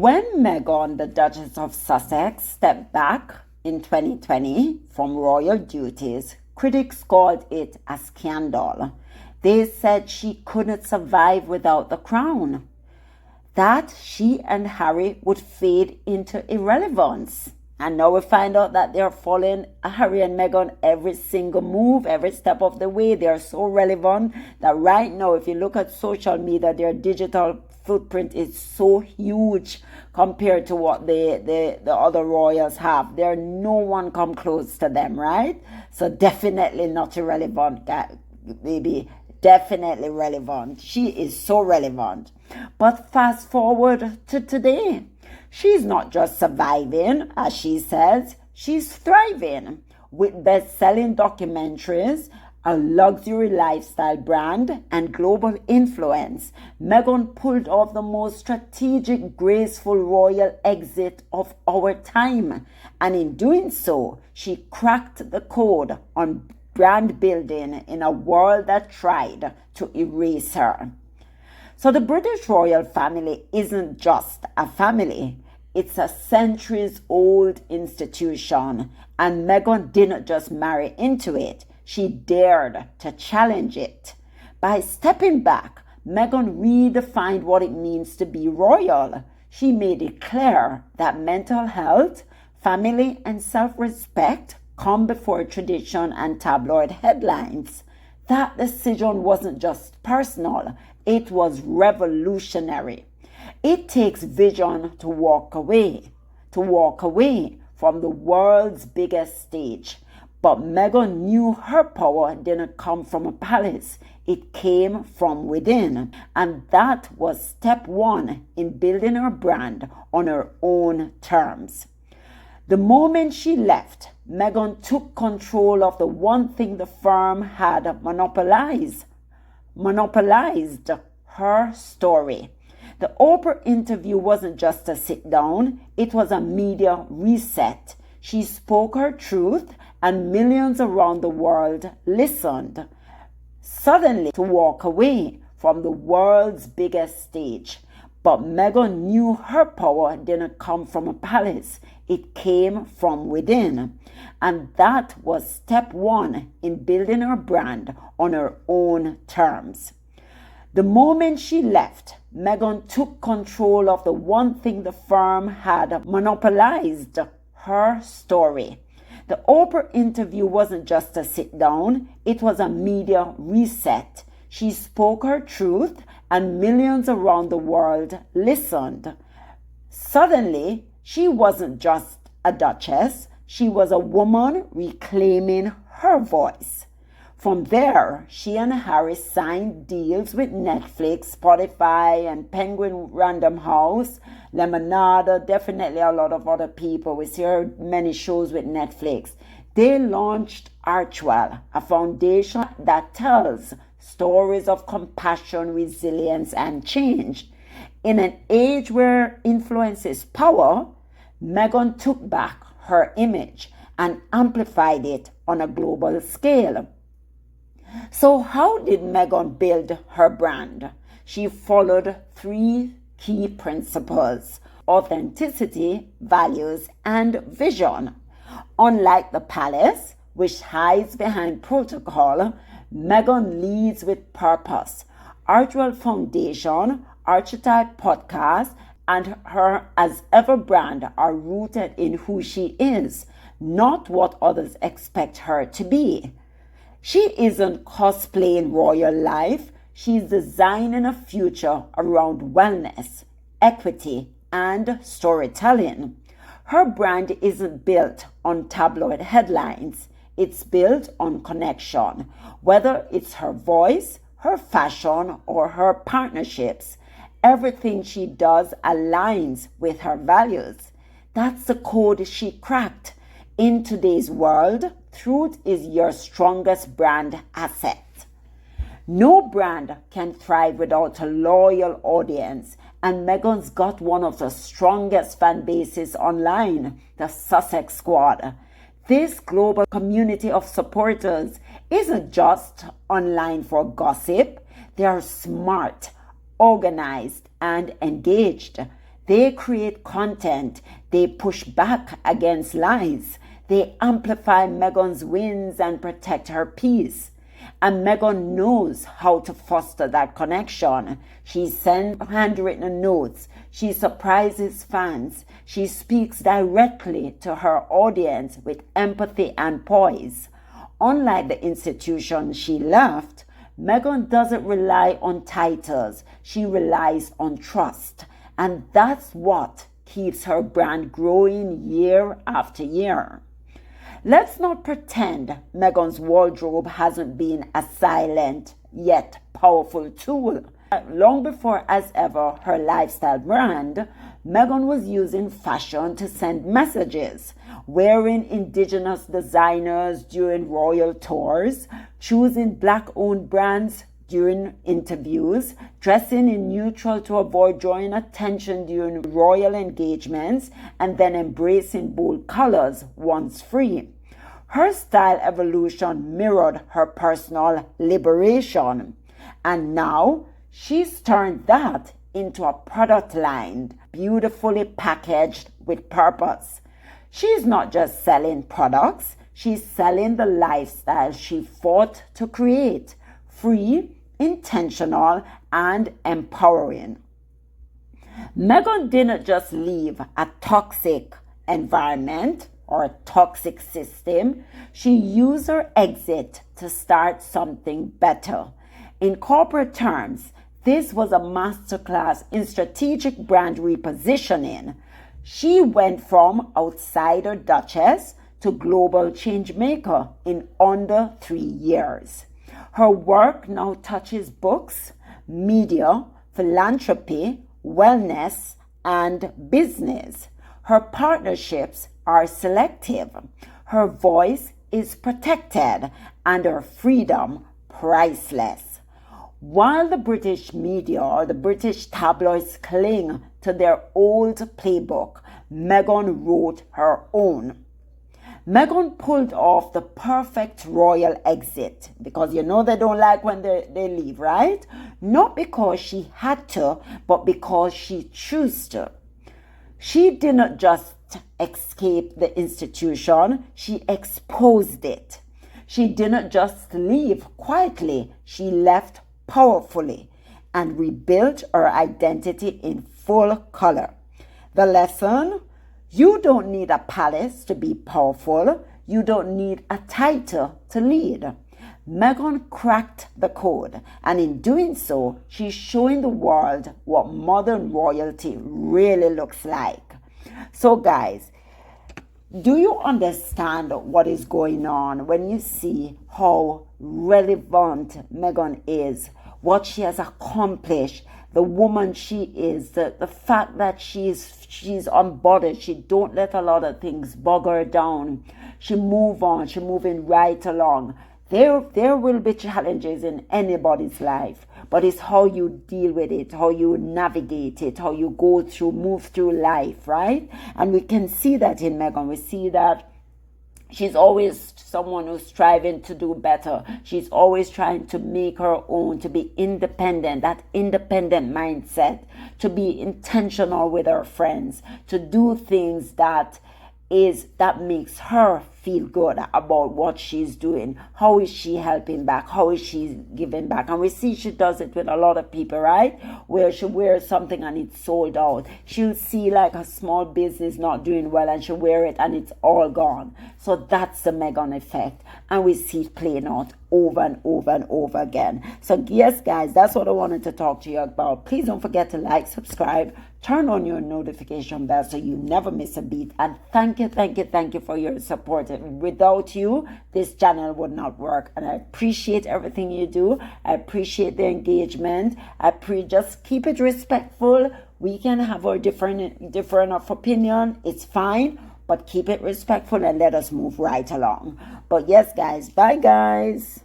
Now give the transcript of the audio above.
When Meghan, the Duchess of Sussex, stepped back in 2020 from royal duties, critics called it a scandal. They said she couldn't survive without the crown, that she and Harry would fade into irrelevance. And now we find out that they're following Harry and Meghan every single move, every step of the way. They're so relevant that right now, if you look at social media, their digital footprint is so huge compared to what the other royals have. There no one come close to them, right? So definitely not irrelevant, baby. Definitely relevant. She is so relevant. But fast forward to today. She's not just surviving, as she says, she's thriving. With best-selling documentaries, a luxury lifestyle brand, and global influence, Meghan pulled off the most strategic, graceful royal exit of our time. And in doing so, she cracked the code on brand building in a world that tried to erase her. So the British royal family isn't just a family. It's a centuries-old institution. And Meghan didn't just marry into it. She dared to challenge it. By stepping back, Meghan redefined what it means to be royal. She made it clear that mental health, family, and self-respect come before tradition and tabloid headlines. That decision wasn't just personal, it was revolutionary. It takes vision to walk away from the world's biggest stage. But Meghan knew her power didn't come from a palace. It came from within. And that was step one in building her brand on her own terms. The moment she left, Meghan took control of the one thing the firm had monopolized her story. The Oprah interview wasn't just a sit down, it was a media reset. She spoke her truth and millions around the world listened. Suddenly, to walk away from the world's biggest stage. But Meghan knew her power didn't come from a palace. It came from within. And that was step one in building her brand on her own terms. The moment she left, Meghan took control of the one thing the firm had monopolized, her story. The Oprah interview wasn't just a sit down, it was a media reset. She spoke her truth and millions around the world listened. Suddenly, she wasn't just a duchess, she was a woman reclaiming her voice. From there, she and Harry signed deals with Netflix, Spotify, and Penguin Random House, Lemonade, definitely a lot of other people. We see her many shows with Netflix. They launched Archewell, a foundation that tells stories of compassion, resilience, and change. In an age where influence is power, Meghan took back her image and amplified it on a global scale. So how did Meghan build her brand? She followed three key principles: authenticity, values, and vision. Unlike the palace, which hides behind protocol, Meghan leads with purpose. Archewell Foundation, Archetype Podcast, and her As Ever brand are rooted in who she is, not what others expect her to be. She isn't cosplaying royal life, she's designing a future around wellness, equity, and storytelling. Her brand isn't built on tabloid headlines, it's built on connection, whether it's her voice, her fashion, or her partnerships. Everything she does aligns with her values. That's the code she cracked. In today's world, truth is your strongest brand asset. No brand can thrive without a loyal audience, and Meghan's got one of the strongest fan bases online, the Sussex Squad. This global community of supporters isn't just online for gossip. They are smart, organized, and engaged. They create content. They push back against lies. They amplify Meghan's wins and protect her peace. And Meghan knows how to foster that connection. She sends handwritten notes. She surprises fans. She speaks directly to her audience with empathy and poise. Unlike the institution she left, Meghan doesn't rely on titles. She relies on trust. And that's what keeps her brand growing year after year. Let's not pretend Meghan's wardrobe hasn't been a silent yet powerful tool. Long before as ever her lifestyle brand, Meghan was using fashion to send messages, wearing indigenous designers during royal tours, choosing black-owned brands during interviews, dressing in neutral to avoid drawing attention during royal engagements, and then embracing bold colors once free. Her style evolution mirrored her personal liberation, and now she's turned that into a product line, beautifully packaged with purpose. She's not just selling products, she's selling the lifestyle she fought to create: free, intentional, and empowering. Meghan didn't just leave a toxic environment or a toxic system. She used her exit to start something better. In corporate terms, this was a masterclass in strategic brand repositioning. She went from outsider Duchess to global change maker in under 3 years. Her work now touches books, media, philanthropy, wellness, and business. Her partnerships are selective. Her voice is protected, and her freedom priceless. While the British media or the British tabloids cling to their old playbook, Meghan wrote her own. Meghan pulled off the perfect royal exit, because you know they don't like when they leave, right? Not because she had to, but because she chose to. She didn't just escape the institution, she exposed it. She didn't just leave quietly, she left powerfully and rebuilt her identity in full color. The lesson: you don't need a palace to be powerful. You don't need a title to lead. Meghan cracked the code, and in doing so, she's showing the world what modern royalty really looks like. So guys, do you understand what is going on when you see how relevant Meghan is, what she has accomplished, the woman she is, the fact that she's unbothered, she don't let a lot of things bog her down. She move on, she moving right along. There will be challenges in anybody's life, but it's how you deal with it, how you navigate it, how you move through life, right? And we can see that in Meghan. We see that she's always someone who's striving to do better. She's always trying to make her own, to be independent, that independent mindset, to be intentional with her friends, to do things that makes her feel good about what she's doing. How is she helping back? How is she giving back? And we see she does it with a lot of people, right? Where she wears something and it's sold out. She'll see like a small business not doing well and she'll wear it and it's all gone. So that's the Meghan effect. And we see it playing out over and over and over again. So yes, guys, that's what I wanted to talk to you about. Please don't forget to like, subscribe, turn on your notification bell so you never miss a beat. And thank you for your support. Without you, this channel would not work. And I appreciate everything you do. I appreciate the engagement. Just keep it respectful. We can have our different of opinion. It's fine. But keep it respectful and let us move right along. But yes, guys. Bye, guys.